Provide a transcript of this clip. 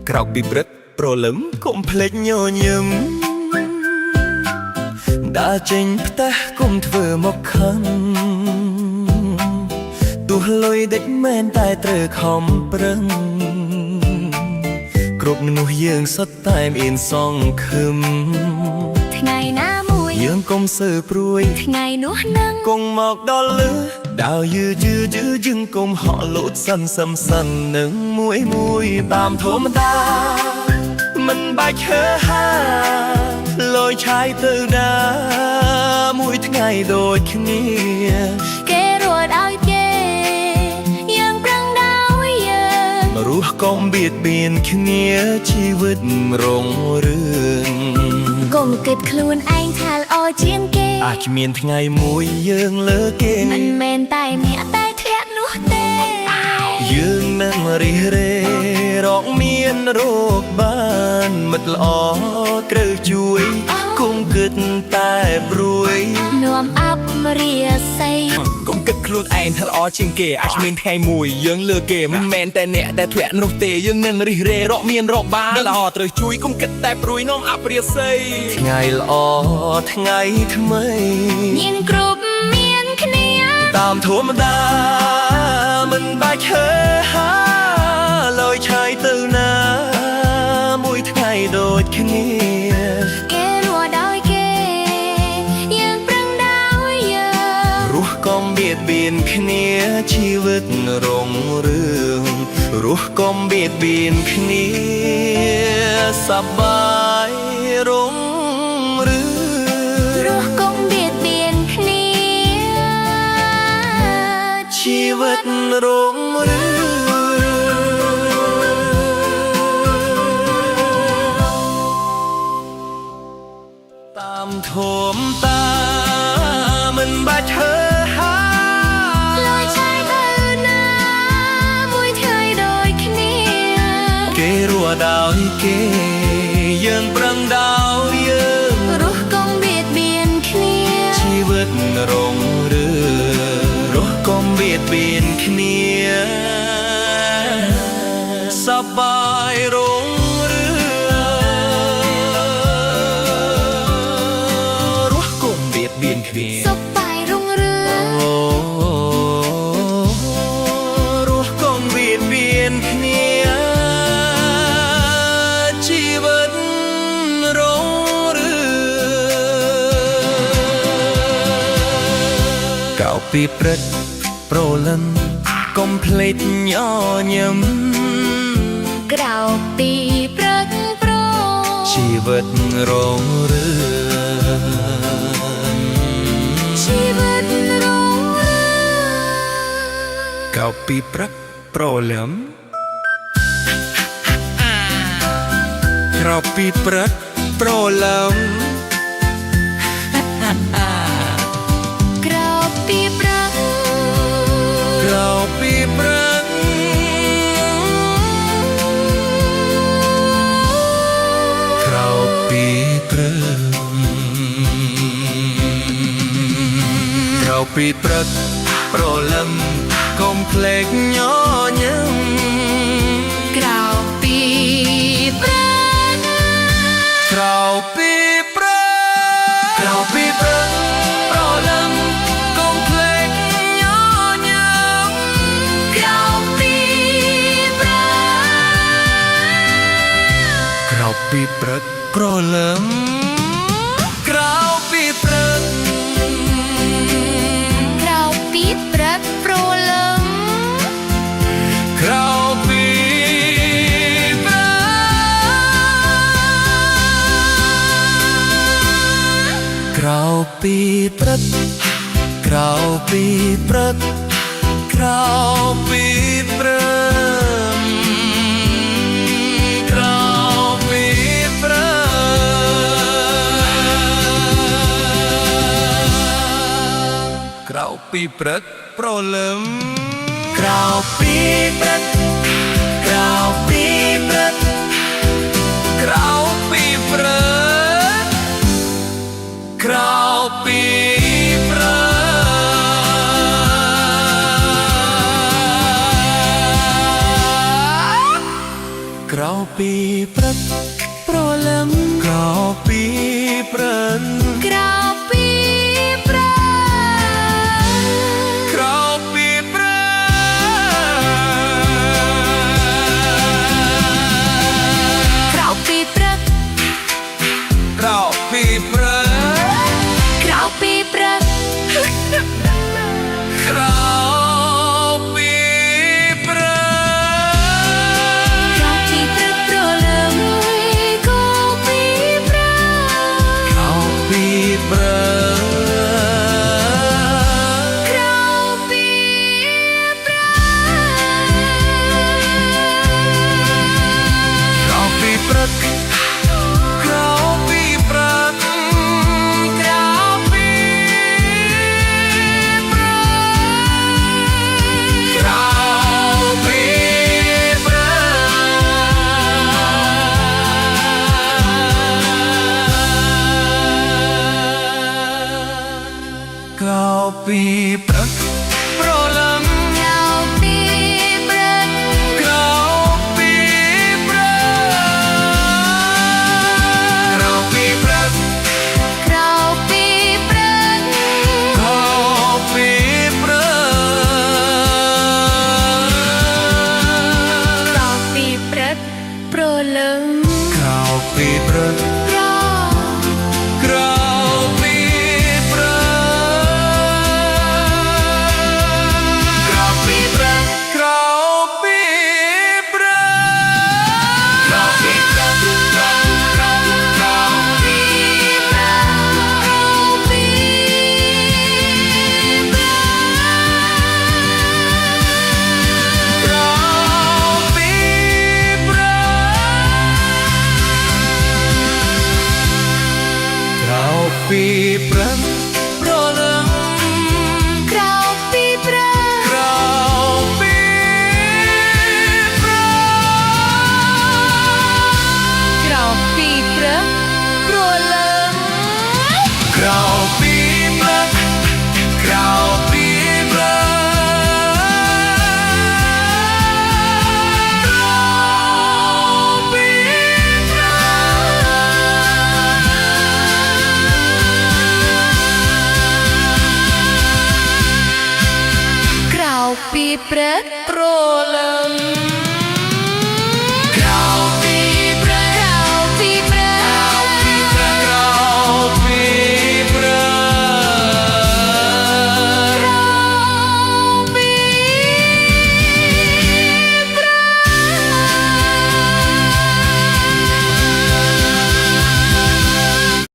ក្រោកពីព្រឹកព្រលឹមកុំភ្លេចញញឹមដើរចេញផ្ទះកុំធ្វើមកខឹងទោះលុយដេចមែនតែត្រូវខំប្រឹងគ្រប់នោះយើងសុទ្ធតែមានសង្ឃឹមថ្ងៃណាមួយយើងកុំសើព្រួយថ្ងៃនោះនឹងគង់មកដល់លើដើរយឺយើងកុំហក់លោតសិននឹងមួយតាមធម្មតាមិនបាច់ហើហាលយឆាយទៅណាមួយថ្ងៃដូចគ្នាគេរួចឲ្យគេយើងប្រឹងដោយយើងរស់កុំបៀតបៀនគ្នាជីវិតរងរឿងកុំគិតខ្លួនឯងថាល្អជាងគេអាចមានថ្ងៃមួយយើងលើគេមិនមែនតែអ្នកតែធ្លាក់នោះទេយើងនឹងរិះរេរកមានរោគបានមិត្តល្អត្រូវជួយគុំគិតតែព្រួយនាំអបរាសីគុំគិតខ្លួនឯងថាល្អជាងគេអាចមានថ្ងៃមួយយើងលើគេមិនមែនតែអ្នកតែធ្លាក់នោះទេយើងនឹងរិះរេរកមានរកបានល្អត្រូវជួយគុំគិតតែព្រួយនាំអបរាសីថ្ងៃល្អថ្ងៃថ្មីមានគ្រប់មានគ្នាតាមធម្មតាមិនបាច់ហើហាលយឆាយទៅណាមួយថ្ងៃដូចគ្នាគេរួចដោយគេយើងប្រឹងដោយយើងរស់កុំបៀតបៀនគ្នាជីវិតរងរឿងរស់កុំបៀតបៀនគ្នាសប្បាយរងរស់កុំបៀតបៀនគ្នាជីវិតរងតាមធម្មតាមិនបាច់ហើហាលយឆាយទៅណាមួយថ្ងៃដូចគ្នាគេរួចដោយគេយើងប្រឹងដោយយើងរស់កុំបៀតបៀនគ្នាជីវិតរងរស់កុំបៀតបៀនគ្នាសប្បាយរងសុខបាយរុងរឿងរស់កុំបៀតបៀនគ្នាជីវិតរងរឿងកោពីព្រឹកប្រលឹមកុំភ្លេចញញឹមក្រៅពីព្រឹកប្រជីវិតរងរឿងជីវិតរងកោពីព្រឹកប្រលឹមក្រោពីព្រឹកប្រលឹមក្រៅពីព្រឹកក្រោពីព្រឹកក្រោពីព្រឹកក្រៅពីព្រឹកប្រលឹមកុំភ្លេចញញឹមក្រៅពីព្រឹកក្រៅពីព្រឹកក្រៅពីព្រឹកប្រលឹមកុំភ្លេចញញឹមក្រៅពីព្រឹកក្រៅពីព្រឹកប្រលឹមក្រៅពីព្រឹកព្រឹកប្រលឹមក្រៅពីព្រឹកក្រៅពីព្រឹកក្រៅពីព្រឹកក្រៅពីព្រឹកក្រៅពីព្រឹកក្រៅពីព្រឹកប្រលឹមក្រៅពីព្រឹកក្រៅពីព្រឹកក្រៅពីព្រឹកក្រៅពីព្រឹក ព្រឹកព្រលឹមក្រោកពីព្រឹក ក្រៅពីព្រឹក ក្រោកពីព្រឹក ក្រៅពីព្រឹក ក្រោកពីព្រឹក ក្រៅពីព្រឹក ក្រោកពីព្រឹក ក្រៅពីព្រឹកព្រលឹមក្រៅពីព្រឹក ក្រោកពីព្រឹក ក្រៅពីព្រឹក ក្រោកពីព្រឹក ក្រោកពីព្រឹក ក្រោកពីព្រឹក ក្រោកពីព្រឹក ក្រោកពីព្រឹកព្រលឹម ក្រៅពីព្រឹក ក្រោកពីព្រឹក ក្រោកពីព្រឹក ក្រៅពីព្រឹក ក្រោកពីព្រឹក ក្រៅពីព្រឹកព្រលឹម ក្រោកពីព្រឹក ក្រៅ ក្រោកពីព្រឹក ក្រោកពីព្រឹក ក្រោកពីព្រឹក ក្រោកពីព្រឹក ក្រោកពីព្រឹក ក្រៅពីព្រឹก ក្រោកពីព្រឹក ក្រោកពីព្រឹកព្រលឹម ក្រៅពីព្រឹក ក្រោកពីព្រឹក ក្រៅពីព្រឹកព្រលឹម ក្រោកពីព្រឹក ក្រោកពីព្រឹក ក្រោកពីព្រឹក ក្រៅពីព្រឹកព្រលឹម